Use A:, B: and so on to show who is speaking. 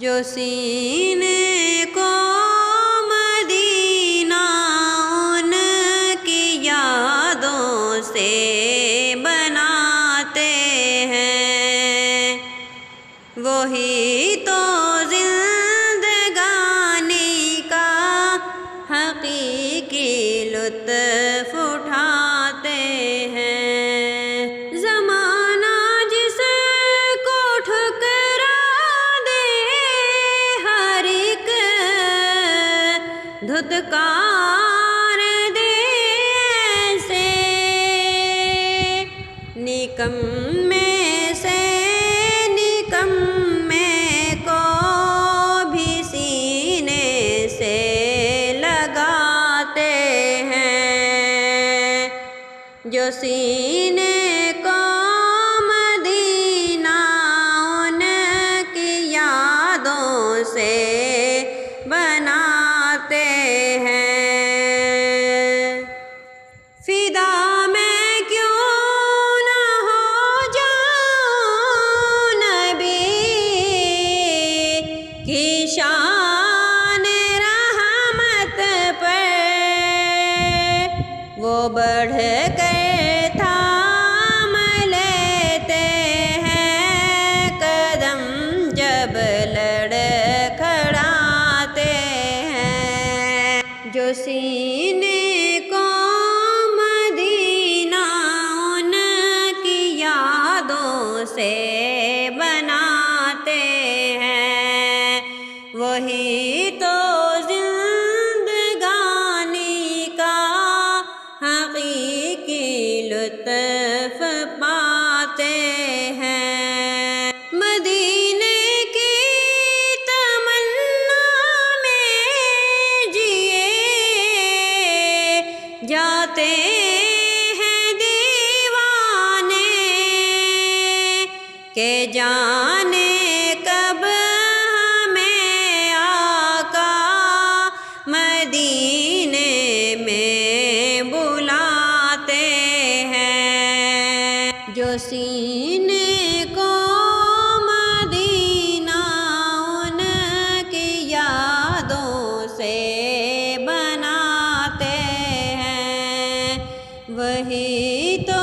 A: جو سینے کو مدینہ ان کی یادوں سے بناتے ہیں، وہی تو زندگانی کا حقیقی لطف اٹھاتے ہیں۔ زمانہ جس کو ٹھکرا دے ہر ایک دھتکار دے ایسے، نکمے سے نکمے کو بھی سینے سے لگاتے ہیں، جو سینے کو مدینہ ان کی یادوں سے بناتے ہیں۔ فدا میں کیوں نہ ہو جاؤں نبی کی شان رحمت پر، وہ بڑھ کر تھام لیتے ہیں قدم جب لڑکھڑاتے ہیں، جو سینے کو مدینہ ان کی یادوں سے بناتے ہیں، وہی تو زندگانی کا حقیقی لطف پاتے ہیں۔ مدینے کی تمنا میں جیے جاتے ہیں دیوانے، کہ جانے کب ہمیں آقا مدینے میں بلاتے ہیں، جو سینے کو مدینہ ان کی یادوں سے بناتے ہیں، وہی تو